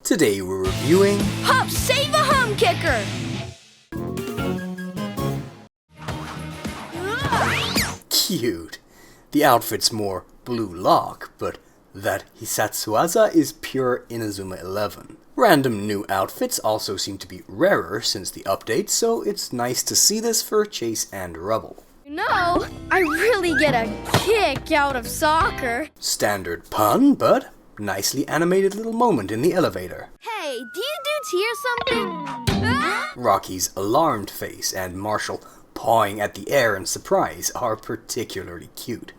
Today we're reviewing Pups Save a Hum Kicker! Cute. The outfit's more blue lock, but that Hisatsuaza is pure Inazuma 11. Random new outfits also seem to be rarer since the update, so it's nice to see this for Chase and Rubble. You know, I really get a kick out of soccer. Standard pun, but nicely animated little moment in the elevator. Hey, do you dudes hear something? Rocky's alarmed face and Marshall pawing at the air in surprise are particularly cute.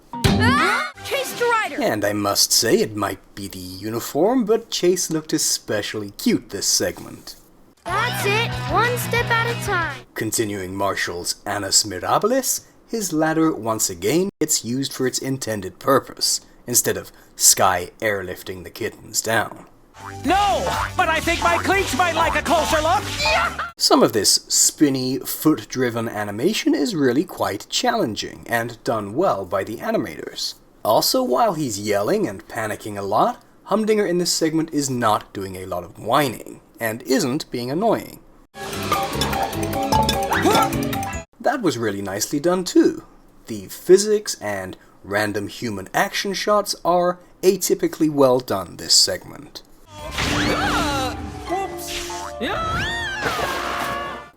Chase the rider! And I must say, it might be the uniform, but Chase looked especially cute this segment. That's it, one step at a time. Continuing Marshall's Annus Mirabilis, his ladder once again gets used for its intended purpose, instead of Sky airlifting the kittens down. No, but I think my cleats might like a closer look. Yeah! Some of this spinny, foot-driven animation is really quite challenging, and done well by the animators. Also, while he's yelling and panicking a lot, Humdinger in this segment is not doing a lot of whining, and isn't being annoying. That was really nicely done too. The physics and random human action shots are atypically well done this segment.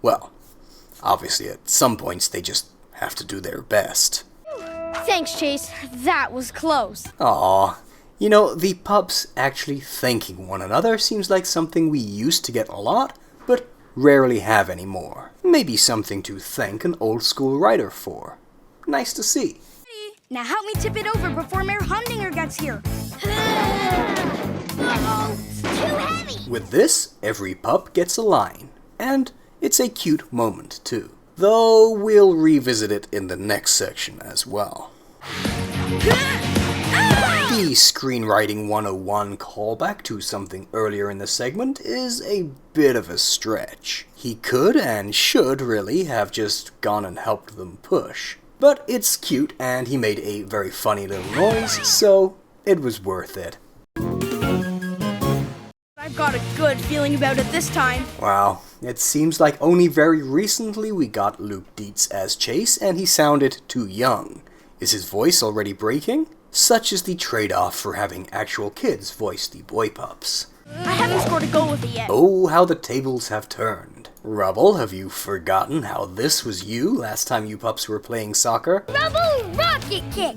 Well, obviously at some points they just have to do their best. Thanks, Chase. That was close. Aww. You know, the pups actually thanking one another seems like something we used to get a lot, but rarely have anymore. Maybe something to thank an old school writer for. Nice to see. Now help me tip it over before Mayor Humdinger gets here. Uh-oh, it's too heavy. With this, every pup gets a line, and it's a cute moment too. Though we'll revisit it in the next section as well. The Screenwriting 101 callback to something earlier in the segment is a bit of a stretch. He could and should really have just gone and helped them push. But it's cute and he made a very funny little noise, so it was worth it. I've got a good feeling about it this time. Wow, it seems like only very recently we got Luke Dietz as Chase and he sounded too young. Is his voice already breaking? Such is the trade-off for having actual kids voice the boy pups. I haven't scored a goal with it yet. Oh, how the tables have turned. Rubble, have you forgotten how this was you last time you pups were playing soccer? Rubble rocket kick!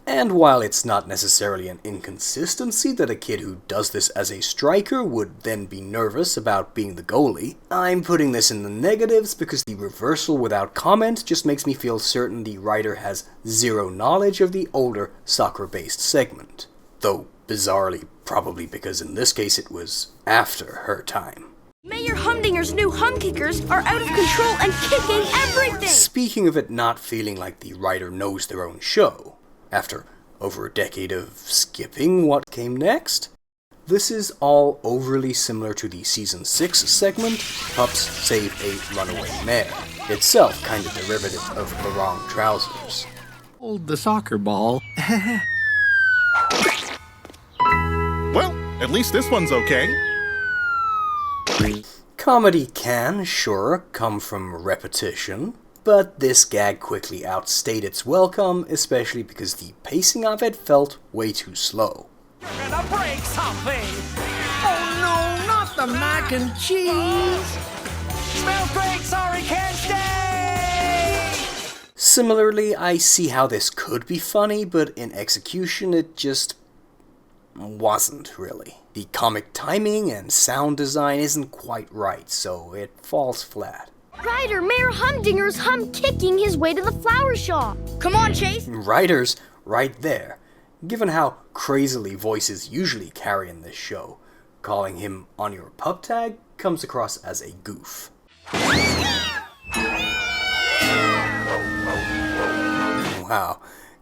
And while it's not necessarily an inconsistency that a kid who does this as a striker would then be nervous about being the goalie, I'm putting this in the negatives because the reversal without comment just makes me feel certain the writer has zero knowledge of the older soccer-based segment. Though, bizarrely, probably because in this case it was after her time. Mayor Humdinger's new hum kickers are out of control and kicking everything! Speaking of it not feeling like the writer knows their own show, after over a decade of skipping what came next, this is all overly similar to the Season 6 segment, Pups Save a Runaway Mare, itself kind of derivative of the wrong trousers. Hold the soccer ball. Well, at least this one's okay. Comedy can, sure, come from repetition, but this gag quickly outstayed its welcome, especially because the pacing of it felt way too slow. You're gonna break something! Oh no, not the mac and cheese! Smells great, sorry, can't stay! Similarly, I see how this could be funny, but in execution it just wasn't really. The comic timing and sound design isn't quite right, so it falls flat. Ryder, Mayor Humdinger's hum kicking his way to the flower shop. Come on, Chase. Writers right there. Given how crazily voices usually carry in this show, calling him on your pup tag comes across as a goof. Wow,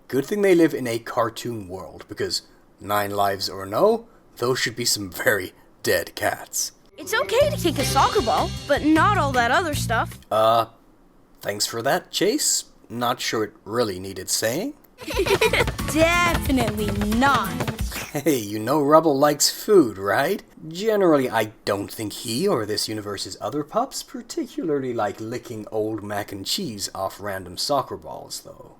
good thing they live in a cartoon world, because 9 lives or no, those should be some very dead cats. It's okay to kick a soccer ball, but not all that other stuff. Thanks for that, Chase. Not sure it really needed saying. Definitely not. Hey, you know Rubble likes food, right? Generally, I don't think he or this universe's other pups particularly like licking old mac and cheese off random soccer balls, though.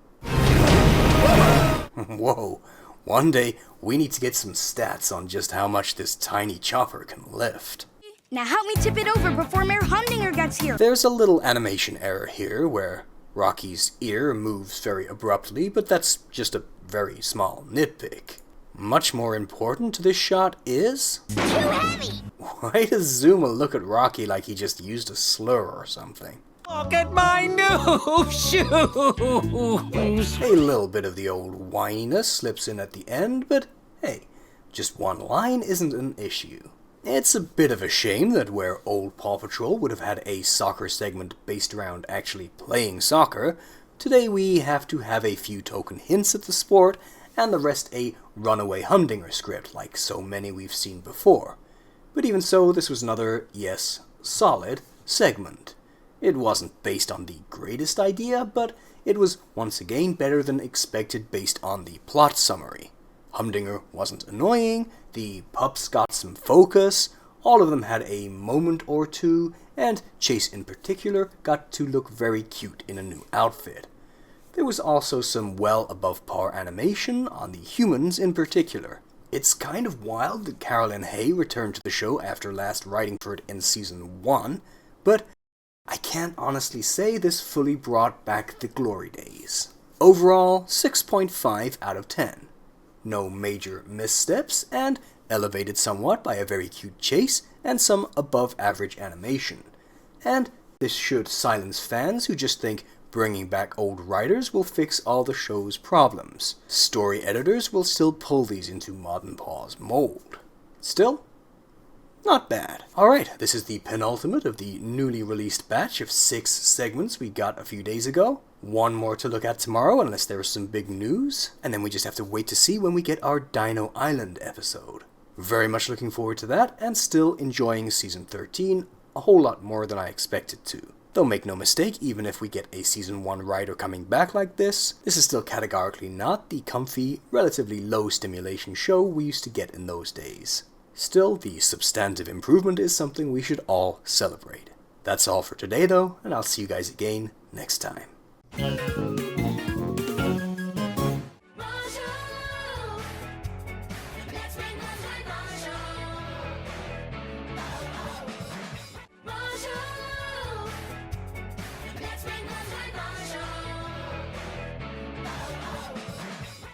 Whoa, one day we need to get some stats on just how much this tiny chopper can lift. Now help me tip it over before Mayor Humdinger gets here. There's a little animation error here where Rocky's ear moves very abruptly, but that's just a very small nitpick. Much more important to this shot is... Too heavy! Why does Zuma look at Rocky like he just used a slur or something? Look at my new shoes! A little bit of the old whininess slips in at the end, but hey, just one line isn't an issue. It's a bit of a shame that where old PAW Patrol would have had a soccer segment based around actually playing soccer, today we have to have a few token hints at the sport, and the rest a runaway Humdinger script like so many we've seen before. But even so, this was another, yes, solid segment. It wasn't based on the greatest idea, but it was once again better than expected based on the plot summary. Humdinger wasn't annoying, the pups got some focus, all of them had a moment or two, and Chase in particular got to look very cute in a new outfit. There was also some well above par animation on the humans in particular. It's kind of wild that Carolyn Hay returned to the show after last writing for it in Season 1, but I can't honestly say this fully brought back the glory days. Overall, 6.5 out of 10. No major missteps, and elevated somewhat by a very cute chase and some above average animation. And this should silence fans who just think bringing back old writers will fix all the show's problems. Story editors will still pull these into Modern Paw's mold. Still, not bad. Alright, this is the penultimate of the newly released batch of 6 segments we got a few days ago. One more to look at tomorrow unless there is some big news, and then we just have to wait to see when we get our Dino Island episode. Very much looking forward to that, and still enjoying Season 13 a whole lot more than I expected to. Though make no mistake, even if we get a Season 1 writer coming back like this is still categorically not the comfy, relatively low stimulation show we used to get in those days. Still, the substantive improvement is something we should all celebrate. That's all for today though, and I'll see you guys again next time.